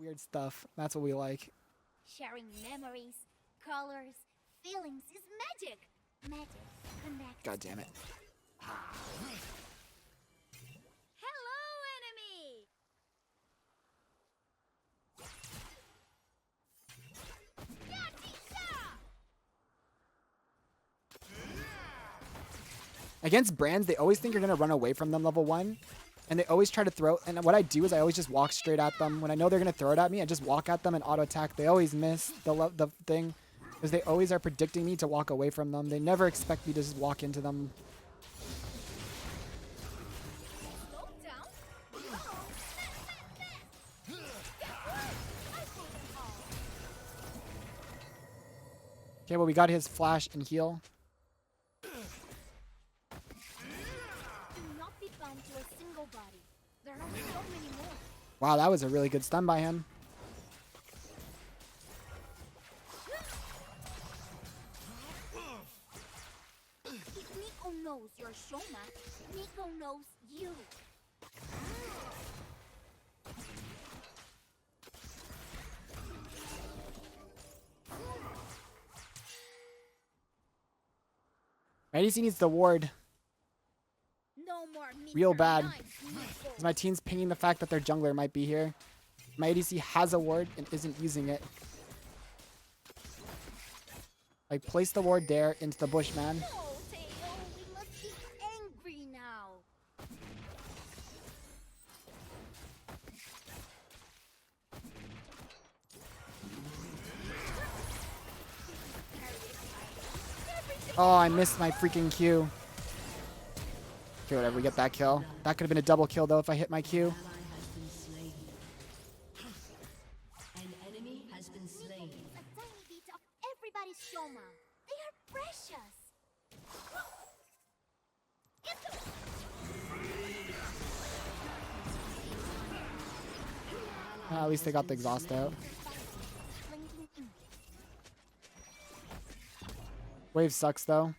Weird stuff. That's what we like. Sharing memories, colors, feelings is magic. Magic connects. God damn it. Hello, enemy! Against brands, they always think you're gonna run away from them level 1. And they always try to throw, and what I do is I always just walk straight at them. When I know they're gonna throw it at me, I just walk at them and auto attack. They always miss the thing, because they always are predicting me to walk away from them. They never expect me to just walk into them. Okay, well we got his flash and heal. Wow, that was a really good stun by him. If NEEKO knows you're Shoma, NEEKO knows you. ADC needs the ward. No more Real bad. My team's pinging the fact that their jungler might be here. My ADC has a ward and isn't using it. Like, place the ward there into the bush, man. No, Teo, we must be angry now. Oh, I missed my freaking Q. Okay, whatever, we get that kill. That could have been a double kill, though, if I hit my Q. An enemy has been slain. A tiny bit of everybody's Shoma. They are precious. At least they got the exhaust out. Wave sucks, though.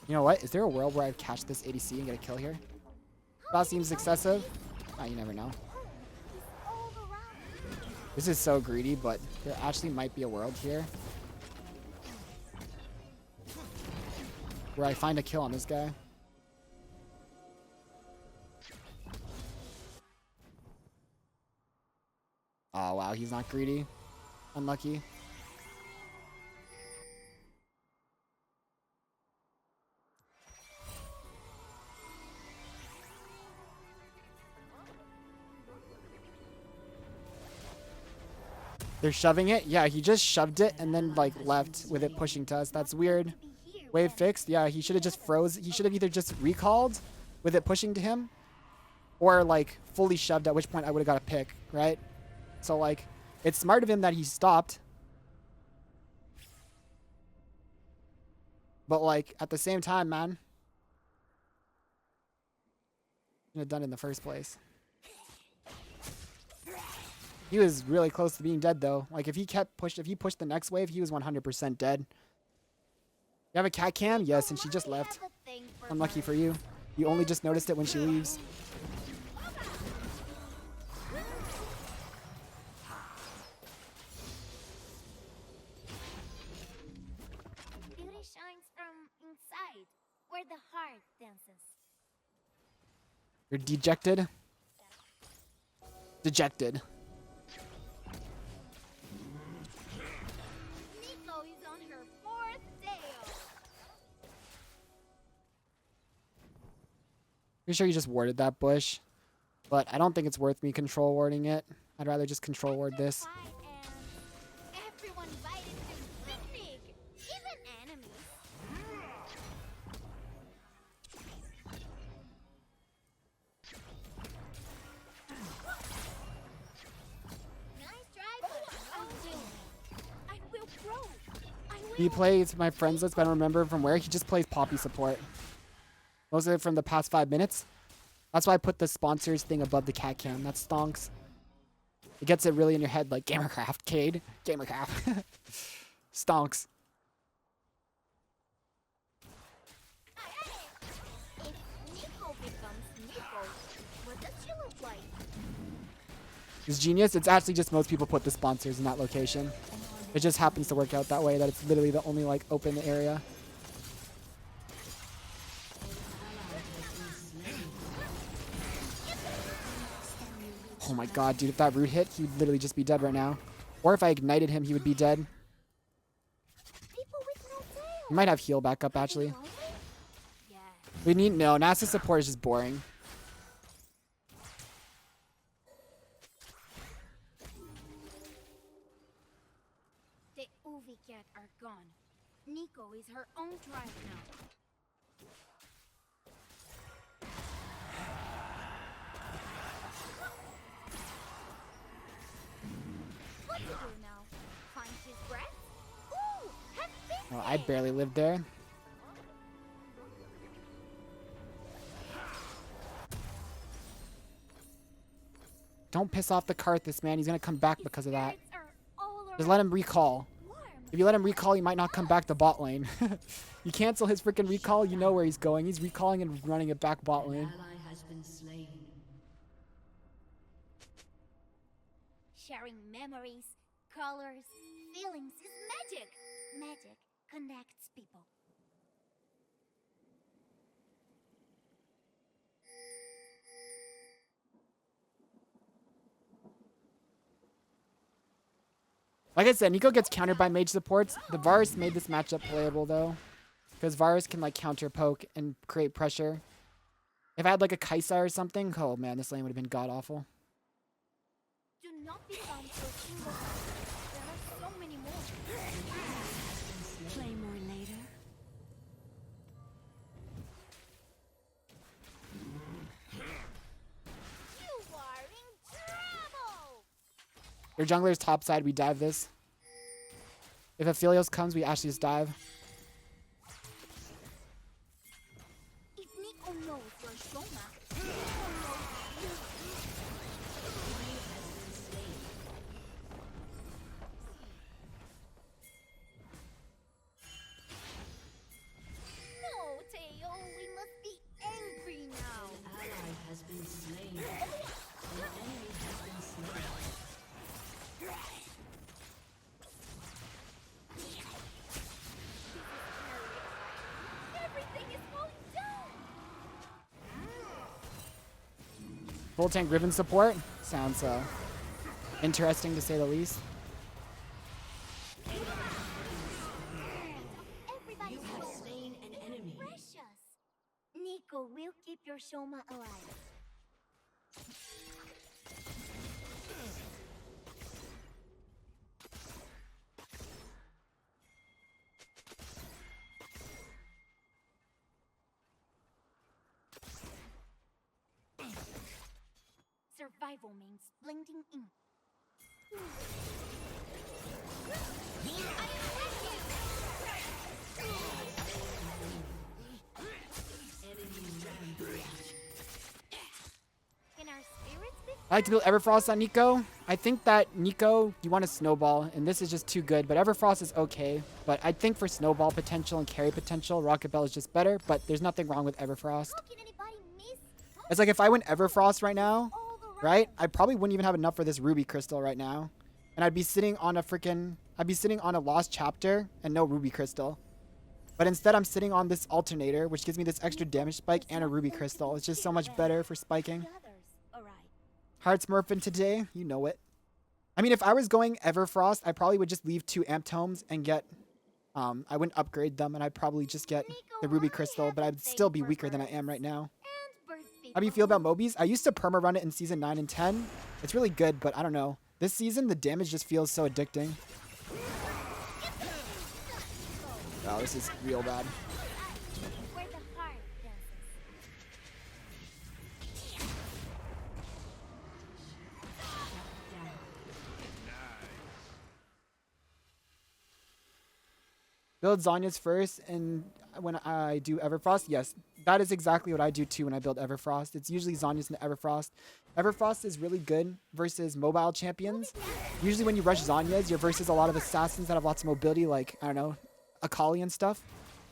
You know what? Is there a world where I catch this ADC and get a kill here? That seems excessive. Ah, you never know. This is so greedy, but there actually might be a world here where I find a kill on this guy. Oh, wow. He's not greedy. Unlucky. They're shoving it? Yeah, he just shoved it and then, like, left with it pushing to us. That's weird. Wave fixed? Yeah, he should have just froze. He should have either just recalled with it pushing to him or, like, fully shoved, at which point I would have got a pick, right? So, like, it's smart of him that he stopped. But, like, at the same time, man, should have done it in the first place. He was really close to being dead, though. Like, if he pushed the next wave, he was 100% dead. You have a cat cam? Yes, and she just left. Unlucky for you. You only just noticed it when she leaves. Beauty shines from inside, where the heart dances. You're dejected? Dejected. NEEKO is on her 4th day. Pretty sure you just warded that bush. But I don't think it's worth me control warding it. I'd rather just control ward this. Everyone invited to picnic, even enemies. Nice try, but I will grow. He plays my friends list, but I don't remember from where. He just plays Poppy support. Most of it from the past 5 minutes. That's why I put the sponsors thing above the cat cam. That stonks. It gets it really in your head, like Gamercraft, Cade. Gamercraft. Stonks. If NEEKO becomes NEEKO, what does she look like? is genius. It's actually just most people put the sponsors in that location. It just happens to work out that way, that it's literally the only like open area. Oh my god, dude, if that root hit, he would literally just be dead right now. Or if I ignited him, he would be dead. He might have heal back up, actually. We need... No, NASA support is just boring. The Uvi cat are gone. NEEKO is her own tribe now. What to do now? Find his breath? Ooh, happy birthday! Well, I barely lived there. Don't piss off the Karthus, man. He's gonna come back because of that. Just let him recall. If you let him recall, he might not come back to bot lane. You cancel his freaking recall, you know where he's going. He's recalling and running it back bot lane. Ally has been slain. Sharing memories, colors, feelings is magic. Magic connects people. Like I said, NEEKO gets countered by mage supports. The Varus made this matchup playable, though. Because Varus can, like, counter poke and create pressure. If I had, like, a Kaisa or something, oh, man, this lane would have been god-awful. Do not be bound to a single one. There are so many more. Play more later. You are in trouble! Your jungler's top side, we dive this. If Aphelios comes, we actually just dive. If NEEKO knows your Shoma, NEEKO knows you. No, Teo, we must be angry now. An ally has been slain. An enemy has been slain. Everything is falling down. Full tank Riven support. Sounds interesting to say the least. Everybody's You have slain an enemy. precious. NEEKO will keep your Shoma alive. Survival means blending in. Can our spirits be I like to build Everfrost on NEEKO. I think that NEEKO, you want to snowball, and this is just too good, but Everfrost is okay. But I think for snowball potential and carry potential, Rocket Bell is just better, but there's nothing wrong with Everfrost. How can anybody miss It's like if I went Everfrost right now, all the right? I probably wouldn't even have enough for this Ruby Crystal right now. And I'd be sitting on a lost chapter and no Ruby Crystal. But instead I'm sitting on this alternator, which gives me this extra damage spike and a Ruby Crystal. It's just so much better for spiking. the others? All right. Hard smurfing today, you know it. I mean, if I was going Everfrost, I probably would just leave 2 Amp Tomes and get, I wouldn't upgrade them, and I'd probably just get the Ruby Crystal, but I'd still be weaker than I am right now. And bird How do you feel about Mobies? I used to perma run it in season 9 and 10. It's really good, but I don't know. This season, the damage just feels so addicting. Oh, this is real bad. Where the heart dances. Build Zonya's first, and when I do Everfrost, yes, that is exactly what I do too when I build Everfrost. It's usually Zonya's and Everfrost. Everfrost is really good versus mobile champions. Usually when you rush Zonya's, you're versus a lot of assassins that have lots of mobility, like, I don't know, Akali and stuff.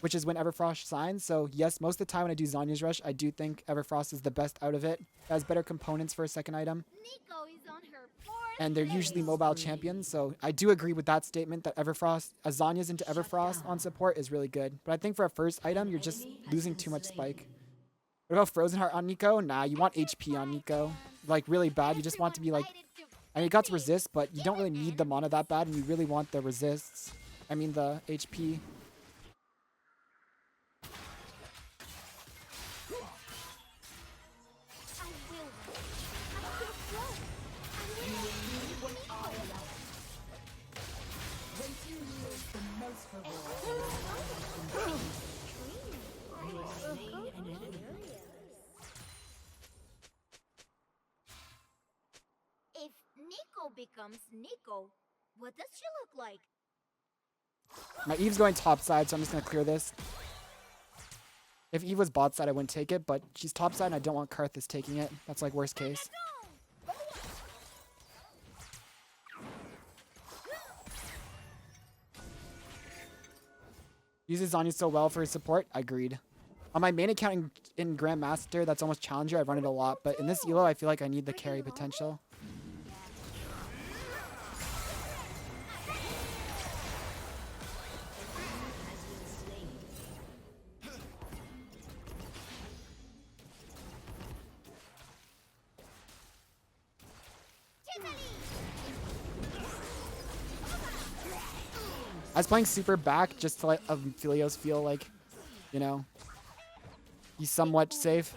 which is when Everfrost shines. So yes, most of the time when I do Zanya's Rush, I do think Everfrost is the best out of it. It has better components for a second item. NEEKO is on her fourth And they're usually mobile champions, so I do agree with that statement that Everfrost, Zanya's into Everfrost on support is really good. But I think for a first item, you're just losing too much spike. What about Frozen Heart on NEEKO? Nah, you want HP on NEEKO. Like, really bad. You just want to be like... I mean, it got resist, but you don't really need the mana that bad, and you really want the resists. I mean, the HP. If NEEKO becomes NEEKO, what does she look like? My Eve's going top side, so I'm just going to clear this. If Eve was bot side, I wouldn't take it, but she's top side, and I don't want Karthus taking it. That's like worst case. Uses Zanya so well for his support. Agreed. On my main account in Grandmaster, that's almost Challenger. I run it a lot, but in this elo, I feel like I need the carry potential. I was playing super back just to let Philios feel like, you know, he's somewhat safe.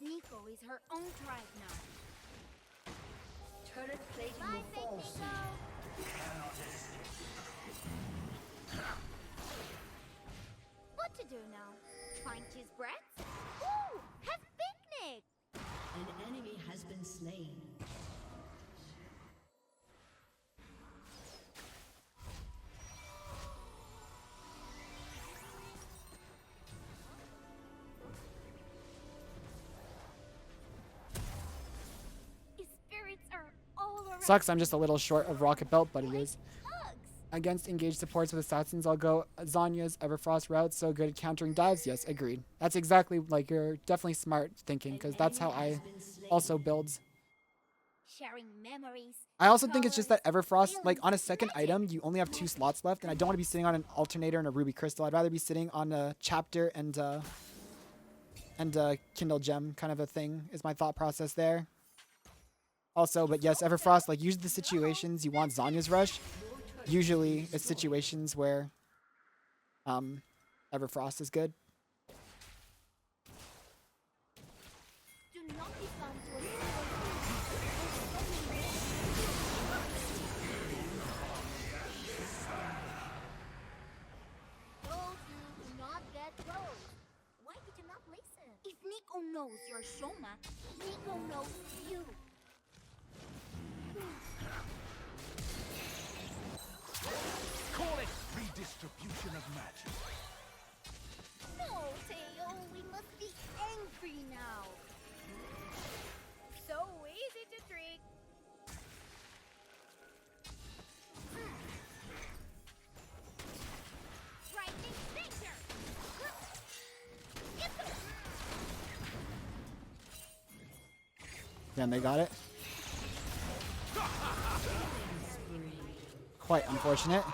NEEKO is her own tribe now. Turret plating will fall soon. What to do now? Find cheese breads? Ooh, have picnic! An enemy has been slain. Sucks, I'm just a little short of Rocket Belt, but it is. Against engaged supports with assassins, I'll go Zanya's Everfrost route, so good at countering dives. Yes, agreed. That's exactly, like, you're definitely smart thinking, because that's how I also build. Sharing memories. I also think it's just that Everfrost, like, on a second item, you only have 2 slots left, and I don't want to be sitting on an Alternator and a Ruby Crystal. I'd rather be sitting on a Chapter and Kindle Gem kind of a thing, is my thought process there. Also, but yes, Everfrost, like, usually the situations you want Zanya's Rush, usually it's situations where Everfrost is good. Do not be found to Those who do not get those. Why did you not listen? If NEEKO knows you're Shoma, NEEKO knows you. Call it redistribution of magic. No, Teo, we must be angry now. So easy to trick. Frightening danger. Then they got it. Quite unfortunate.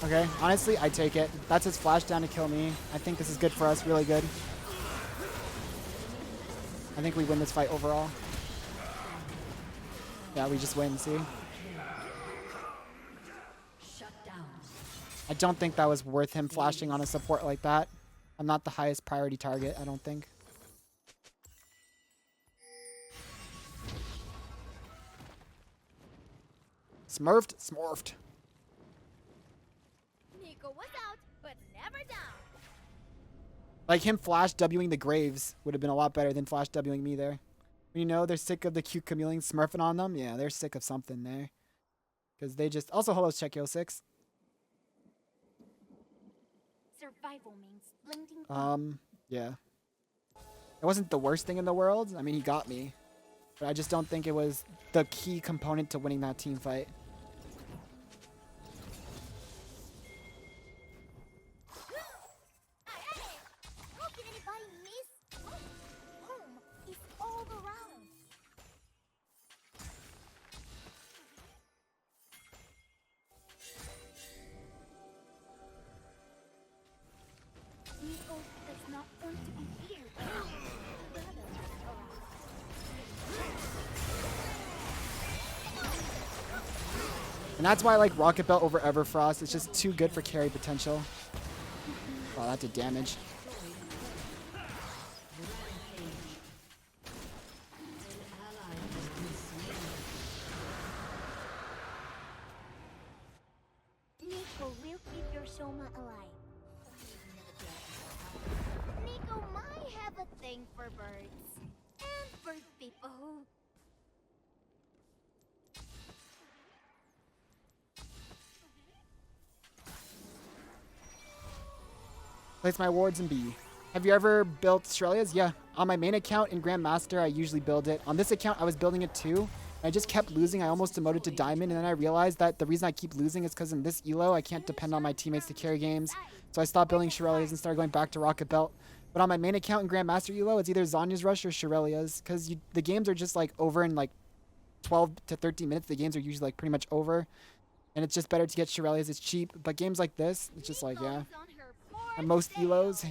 Okay, honestly, I take it. That's his flash down to kill me. I think this is good for us, really good. I think we win this fight overall. Yeah, we just win, see? I don't think that was worth him flashing on a support like that. I'm not the highest priority target, I don't think. Smurfed? Smurfed. NEEKO was out, but never down. Like him flash Wing the Graves would have been a lot better than flash Wing me there. You know, they're sick of the cute chameleons smurfing on them. Yeah, they're sick of something there. Because they just... Also, hello, Check Yo 6. Survival means blending. Yeah. It wasn't the worst thing in the world. I mean, he got me. But I just don't think it was the key component to winning that team fight. How can anybody miss? Home is all around. NEEKO does not want to be here. And that's why I like Rocket Belt over Everfrost. It's just too good for carry potential. Wow, that did damage. NEEKO will keep your Shoma alive. NEEKO might have a thing for birds and bird people. Place my wards in B. Have you ever built Shurelya's? Yeah. On my main account in Grandmaster, I usually build it. On this account, I was building it too. I just kept losing. I almost demoted to Diamond, and then I realized that the reason I keep losing is because in this elo, I can't depend on my teammates to carry games. So I stopped building Shurelya's and started going back to Rocket Belt. But on my main account in Grandmaster elo, it's either Zonya's Rush or Shurelya's, because the games are just like over in like 12 to 13 minutes. The games are usually like pretty much over. And it's just better to get Shurelya's. It's cheap. But games like this, it's just like, yeah. And most elos,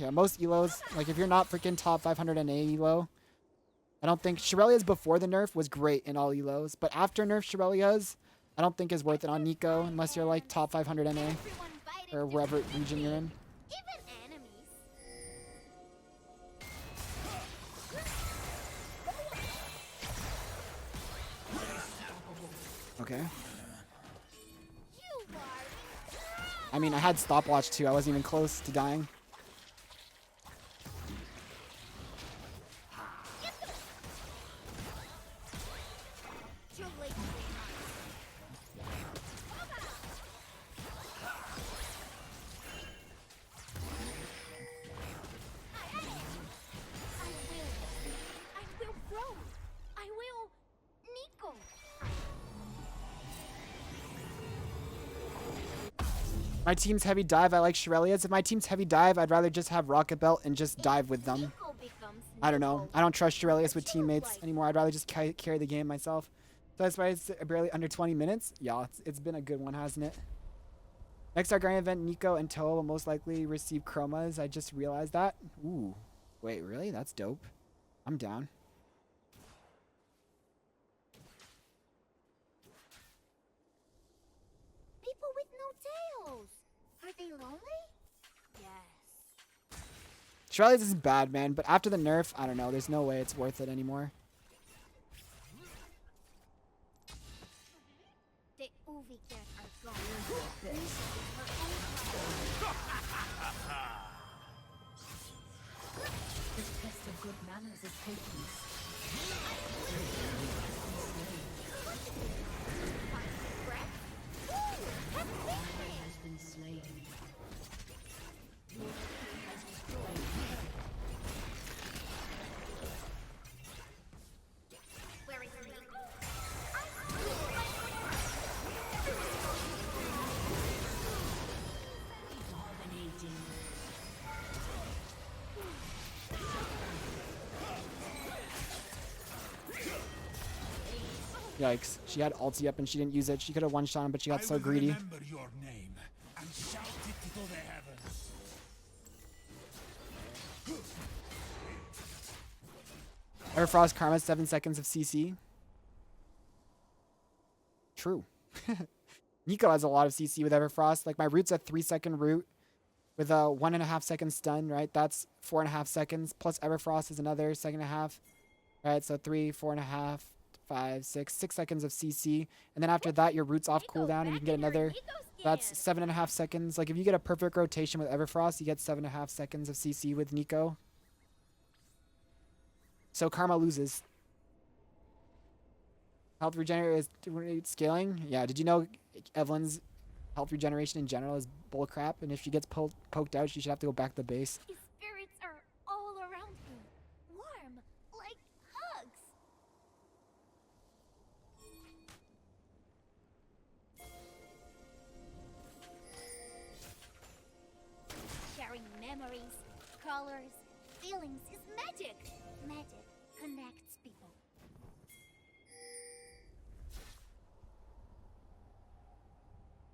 like if you're not freaking top 500 NA elo, I don't think Shurelya's before the nerf was great in all elos, but after nerf Shurelya's, I don't think is worth it on NEEKO unless you're like top 500 NA or wherever region you're in. Even enemies. Okay. You are. I mean, I had stopwatch too. I wasn't even close to dying. Too late. I will grow. I will NEEKO. My team's heavy dive, I like Shurelya's. If my team's heavy dive, I'd rather just have Rocket Belt and just dive with them. NEEKO becomes I don't know. NEEKO. I don't trust Shurelya's with teammates anymore. I'd rather just carry the game myself. So that's why it's barely under 20 minutes. Yeah, it's been a good one, hasn't it? Next our grand event, NEEKO and Toa will most likely receive chromas. I just realized that. Ooh. Wait, really? That's dope. I'm down. People with no tails. Are they lonely? Yes. Shurelya's isn't bad, man, but after the nerf, I don't know. There's no way it's worth it anymore. The UV cat are gone. The test of good manners is patience. Has been slain. Where is NEEKO? Dominating. Yikes. She had ulti up and she didn't use it. She could have one-shot him, but she got so will greedy. Remember your name and shout it to the heavens. Everfrost Karma, 7 seconds of CC. True. NEEKO has a lot of CC with Everfrost. Like my root's a 3-second root with a 1.5 second stun, right? That's 4.5 seconds. Plus Everfrost is another 2.5. Right, so 3, 4.5, 5, 6 seconds of CC. And then after that, your root's off cooldown and you can get another. That's 7.5 seconds. Like if you get a perfect rotation with Everfrost, you get 7.5 seconds of CC with NEEKO. So Karma loses. Health regenerator is scaling. Yeah, did you know Evelyn's health regeneration in general is bullcrap, and if she gets poked out, she should have to go back to base. His spirits are all around me. Warm, like hugs. Sharing memories, colors, feelings is magic. Magic connects people.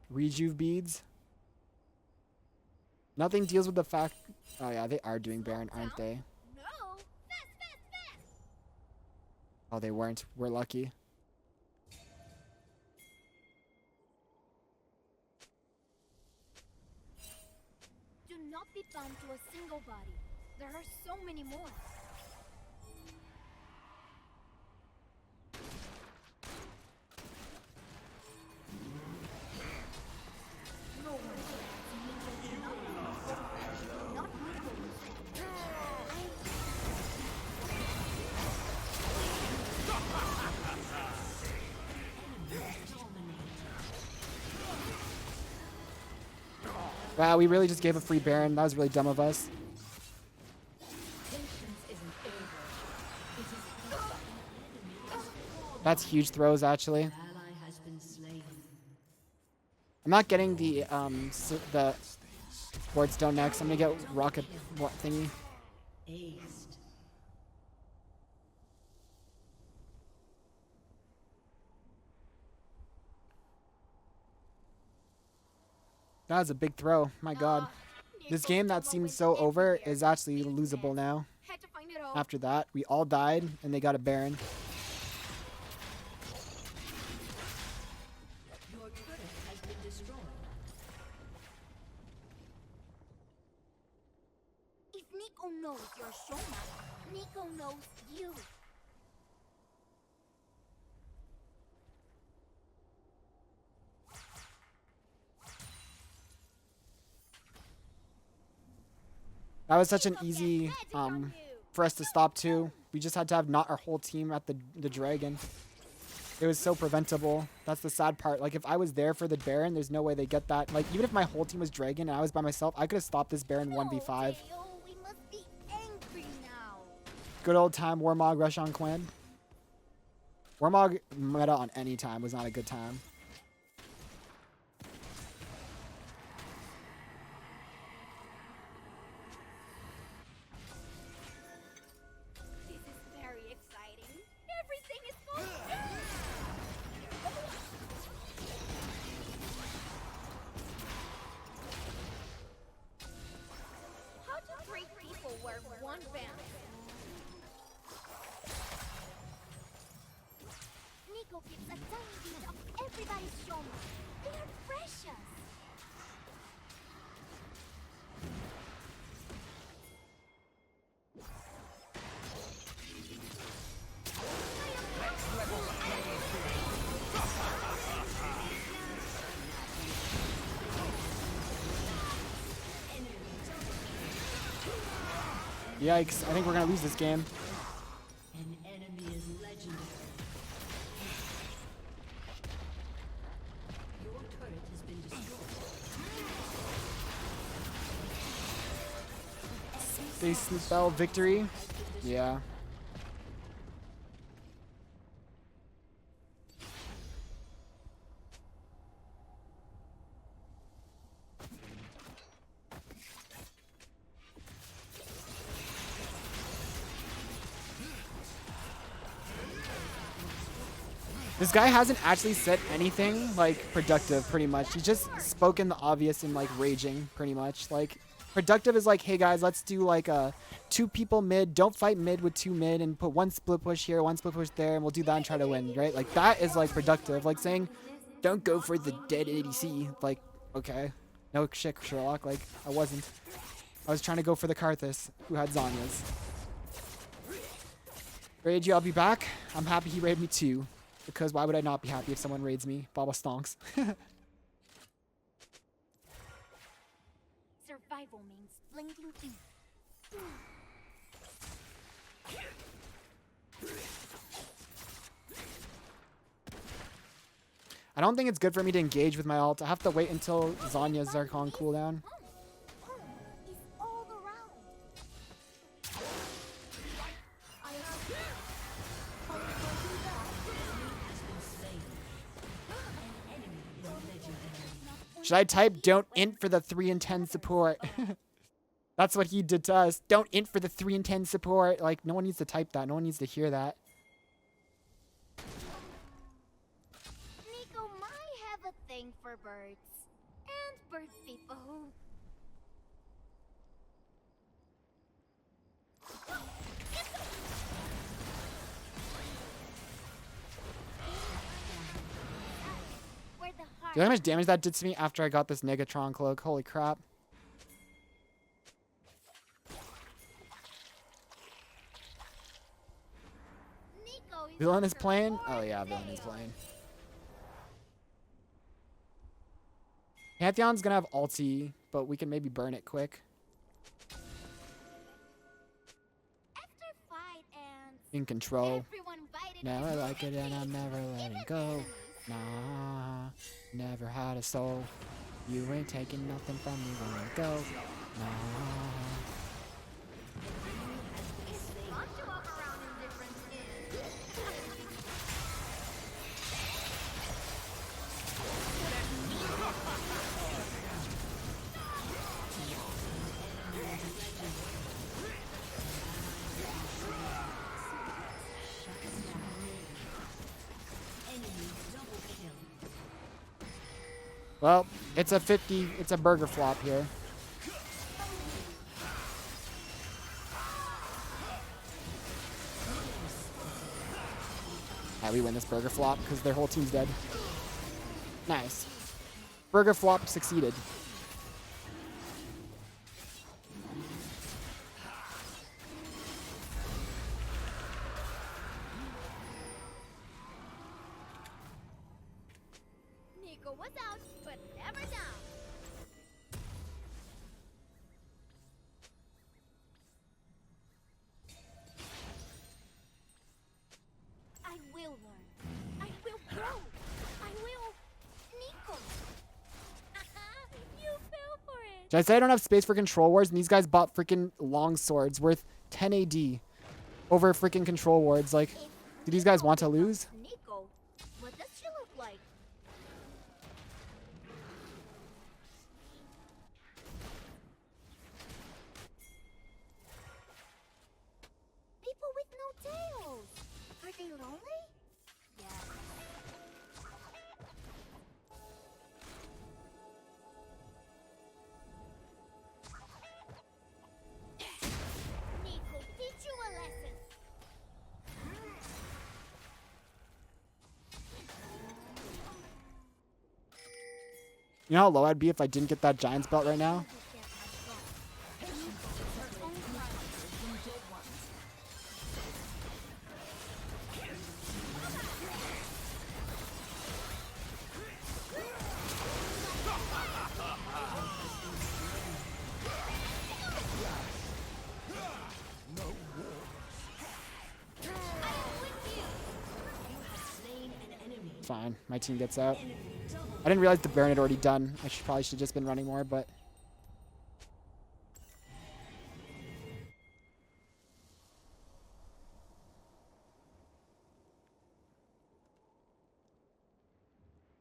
Rejuve beads. Nothing deals with the fact. Oh yeah, they are doing Baron, aren't they? No! Fast, fast, fast! Oh, they weren't. We're lucky. Do not be bound to a single body. There are so many more. No one not Wow, we really just gave a free Baron. That was really dumb of us. That's huge throws, actually. Ally has been slain. I'm not getting the Ward Stone next. I'm gonna get Rocket thingy. Aced. That was a big throw. My God. This game that seemed so over is actually losable now. Had to find it all. After that, we all died, and they got a Baron. Your turret has been destroyed. If NEEKO knows your Shoma, NEEKO knows you. That was such an easy for us to stop too. We just had to have not our whole team at the dragon. It was so preventable. That's the sad part. Like if I was there for the Baron, there's no way they get that. Like even if my whole team was dragon and I was by myself, I could have stopped this Baron 1v5. Dale, we must be angry now. Good old time Warmog rush on Quinn. Warmog meta on any time was not a good time. This is very exciting. Everything is going How do three people wear one band? NEEKO gives a tiny bit of everybody's Shoma. They are precious. Yikes, I think we're gonna lose this game. An enemy is legendary. Your turret has been destroyed. They spell victory. Yeah. This guy hasn't actually said anything like productive pretty much. He's just spoken the obvious and like raging pretty much. Like productive is like, hey guys, let's do like a 2 people mid. Don't fight mid with 2 mid and put 1 split push here, 1 split push there, and we'll do that and try to win, right? Like that is like productive. Like saying, don't go for the dead ADC. Like, okay. No shit, Sherlock. Like, I wasn't. I was trying to go for the Karthus, who had Zhonya's. Raid you, I'll be back. I'm happy he raided me too. Because why would I not be happy if someone raids me? Baba stonks. Survival means blinking in. I don't think it's good for me to engage with my ult. I have to wait until Zanya's Zircon cooldown. He's all around. Should I type don't int for the 3 and 10 support? That's what he did to us. Don't int for the 3 and 10 support. Like, no one needs to type that. No one needs to hear that. NEEKO might have a thing for birds. And bird people. Where the Do you heart know how much damage that did to me after I got this Negatron cloak? Holy crap. NEEKO is Villain on is her playing? fourth Oh yeah, Villain is nail. playing. Pantheon's gonna have ulti, but we can maybe burn it quick. After fight and In control. everyone invited Now to I go like it and I'm picnic. never letting Even go. enemies. Nah, never had a soul. You ain't taking nothing from me when I go. Nah. It's fun to walk around in different skins. Well, it's a burger flop here. We win this burger flop because their whole team's dead. Nice. Burger flop succeeded. NEEKO was out, but never down. I will learn. I will grow. I will. NEEKO. You fell for it. Did I say I don't have space for control wars? And these guys bought freaking long swords worth 10 AD over freaking control wards. Like, do these guys want to lose? NEEKO, what does she look like? People with no tails. Are they lonely? Yeah. NEEKO, teach you a lesson. You know how low I'd be if I didn't get that Giant's belt right now? Fine, my team gets out. I didn't realize the Baron had already done. I probably should have just been running more, but...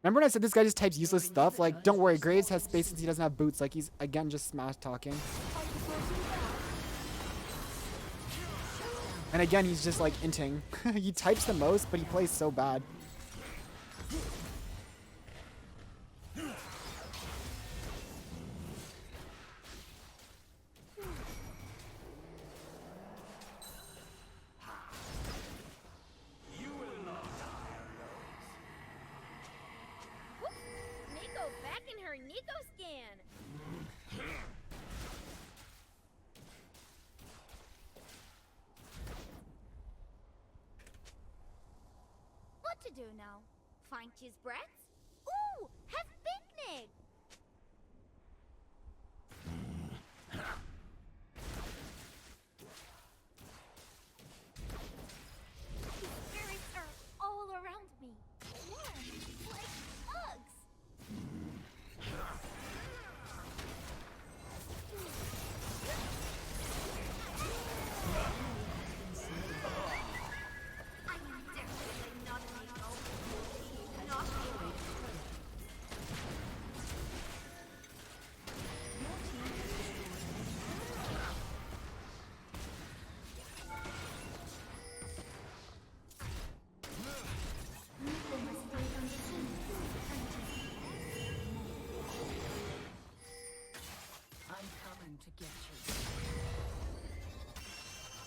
Remember when I said this guy just types useless stuff? Like, don't worry, Graves has space since he doesn't have boots. Like, he's, again, just smash talking. And again, he's just, like, inting. He types the most, but he plays so bad. NEEKO back in her NEEKO skin. What to do now? Find cheese breads? Ooh, have picnic! These spirits are all around me. Warm, like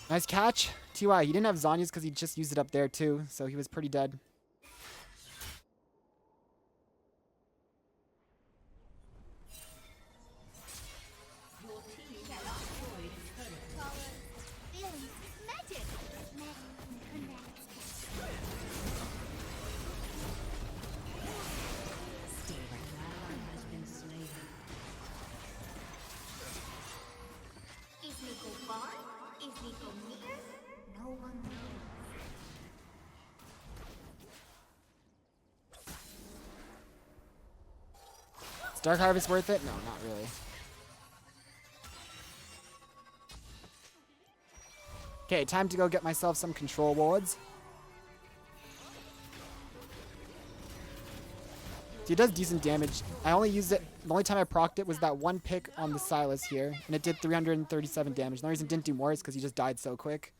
Nice catch. TY, he didn't have Zanya's because he just used it up there too, so he was pretty dead. Feelings, magic. Magic connect. Has been slain. Is NEEKO far? Is NEEKO near? No one knows. Is Dark Harvest worth it? No, not really. Okay, time to go get myself some control wards. See, it does decent damage. I only used it, the only time I procced it was that one pick on the Silas here, and it did 337 damage. The only reason it didn't do more is because he just died so quick.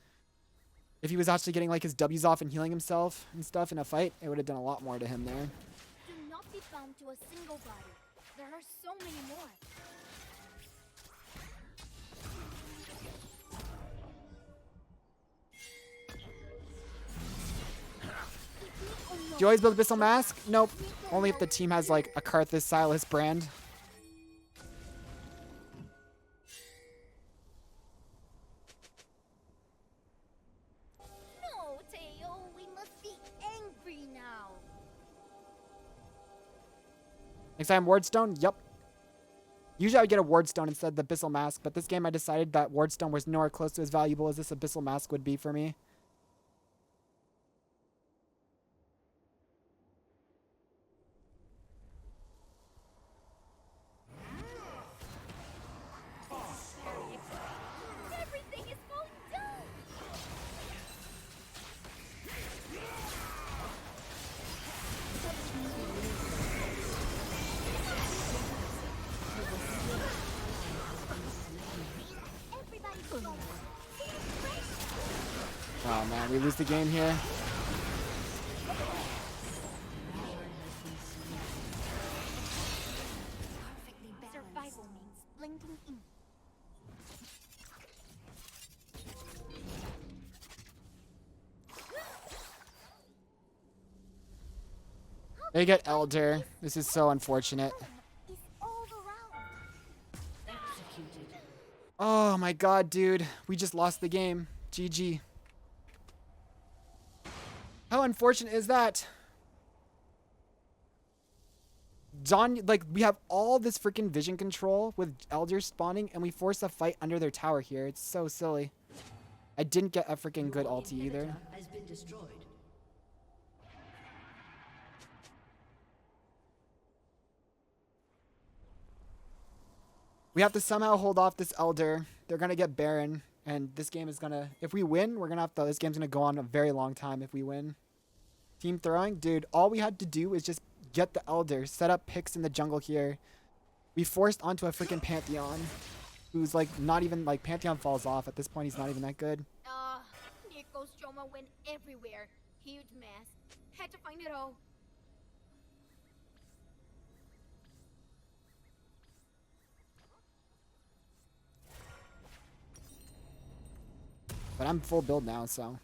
If he was actually getting like his W's off and healing himself and stuff in a fight, it would have done a lot more to him there. Do not be bound to a single body. There are so many more. Do you always build Abyssal Mask? Nope. Only if the team has like a Karthus Silas brand. No, Teo, we must be angry now. Next time, Wardstone? Yup. Usually I would get a Wardstone instead of the Abyssal Mask, but this game I decided that Wardstone was nowhere close to as valuable as this Abyssal Mask would be for me. Everything is going down. Everybody's going. Oh man, we lose the game here. Survival means blending in. They get Elder. This is so unfortunate. Is all around. Executed. Oh my god, dude. We just lost the game. GG. How unfortunate is that? Like, we have all this freaking vision control with Elder spawning, and we force a fight under their tower here. It's so silly. I didn't get a freaking good ulti either. Inhibitor has been destroyed. We have to somehow hold off this Elder. They're gonna get Baron, and this game is gonna... If we win, we're gonna have to... This game's gonna go on a very long time if we win. Team throwing? Dude, all we had to do is just get the Elder, set up picks in the jungle here. We forced onto a freaking Pantheon, who's like not even... Like, Pantheon falls off. At this point, he's not even that good. NEEKO's Choma went everywhere. Huge mess. Had to find it all. But I'm full build now, so...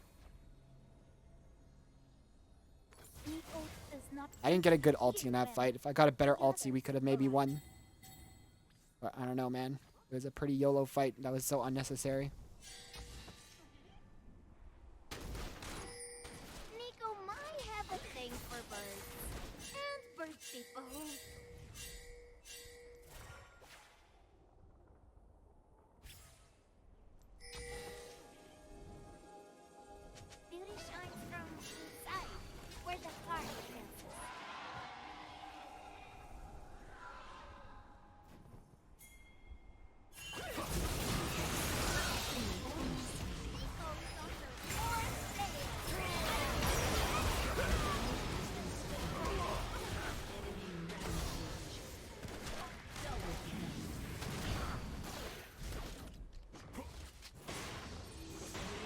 NEEKO does not. I didn't get a good ulti in that fight. If I got a better ulti, we could have maybe won. But I don't know, man. It was a pretty YOLO fight. That was so unnecessary. NEEKO might have a thing for birds. And bird people. Beauty shines from inside, where the heart dances.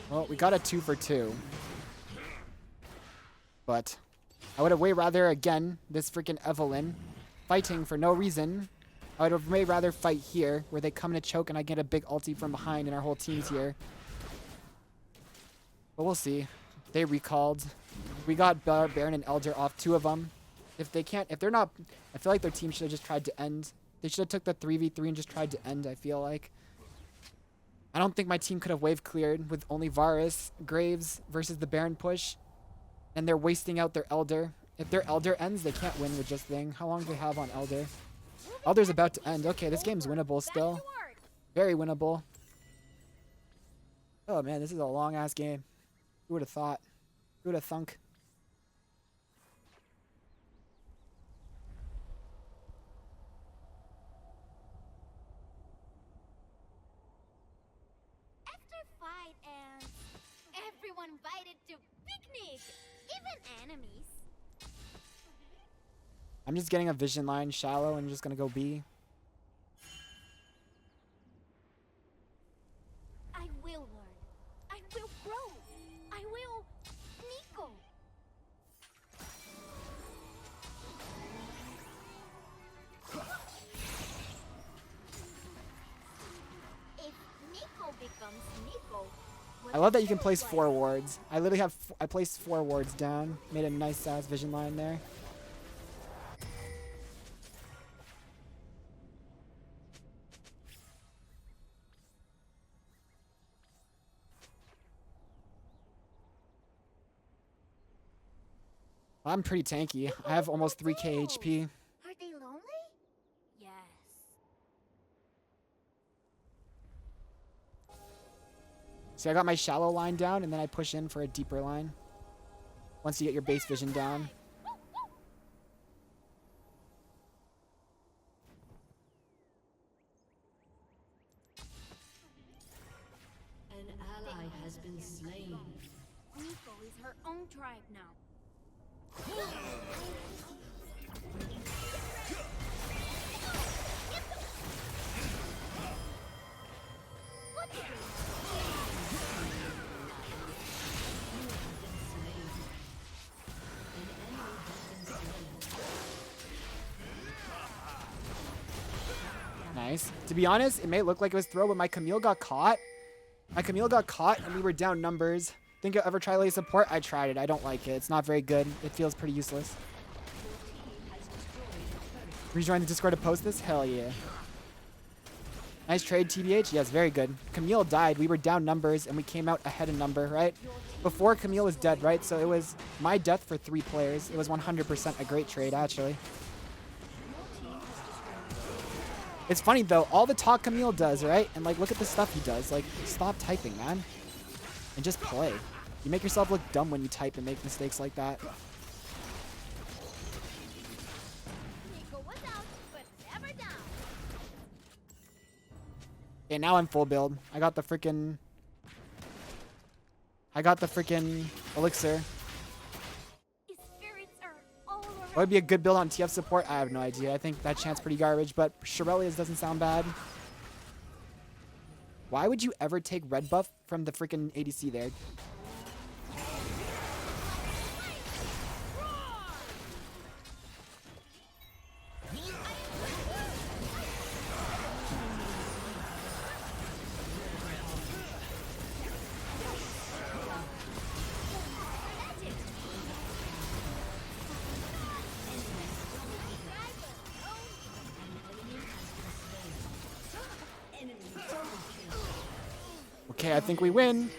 Well, we got a 2 for 2. But I would have way rather, again, this freaking Evelyn fighting for no reason. I would have way rather fight here, where they come in a choke and I get a big ulti from behind and our whole team's here. But we'll see. They recalled. We got Baron and Elder off 2 of them. If they're not, I feel like their team should have just tried to end. They should have took the 3v3 and just tried to end, I feel like. I don't think my team could have wave cleared with only Varus, Graves versus the Baron push. And they're wasting out their Elder. If their Elder ends, they can't win with just Thing. How long do they have on Elder? Elder's about to end. Okay, this game's winnable still. Very winnable. Oh man, this is a long-ass game. Who would have thought? Who would have thunk? After fight ends, everyone invited to picnic, even enemies. I'm just getting a vision line shallow and just gonna go B. I will learn. I will grow. I will NEEKO. If NEEKO becomes NEEKO, I love that you can place 4 wards. I literally have, I placed 4 wards down. Made a nice ass vision line there. I'm pretty tanky. I have almost 3k HP. Are they lonely? Yes. See, I got my shallow line down, and then I push in for a deeper line. Once you get your base vision down. An ally has been slain. NEEKO is her own tribe now. What to do? Nice. To be honest, it may look like it was throw, but my Camille got caught. My Camille got caught, and we were down numbers. Think you'll ever try lay support? I tried it. I don't like it. It's not very good. It feels pretty useless. Rejoin the Discord to post this? Hell yeah. Nice trade, TBH. Yes, very good. Camille died. We were down numbers, and we came out ahead in number, right? Before Camille was dead, right? So it was my death for 3 players. It was 100% a great trade, actually. It's funny, though. All the talk Camille does, right? And, like, look at the stuff he does. Like, stop typing, man. And just play. You make yourself look dumb when you type and make mistakes like that. NEEKO was out, but never down. Okay, now I'm full build. I got the freaking elixir. His spirits are all around. What would be a good build on TF support? I have no idea. I think that chant's pretty garbage, but Shirelia's doesn't sound bad. Why would you ever take red buff from the freaking ADC there? Okay, I think we win.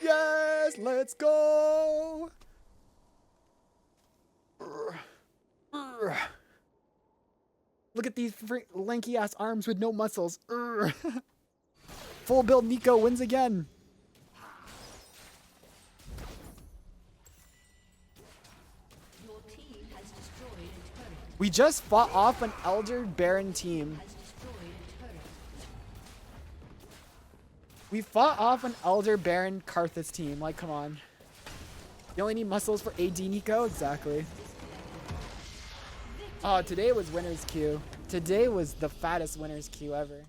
Yes, let's go. Look at these lanky ass arms with no muscles. Full build NEEKO wins again. Your team has destroyed a turret. We just fought off an Elder Baron team. Has destroyed a turret. We fought off an Elder Baron Karthus team. Like, come on. You only need muscles for AD NEEKO? Exactly. Oh, today was winner's queue. Today was the fattest winner's queue ever.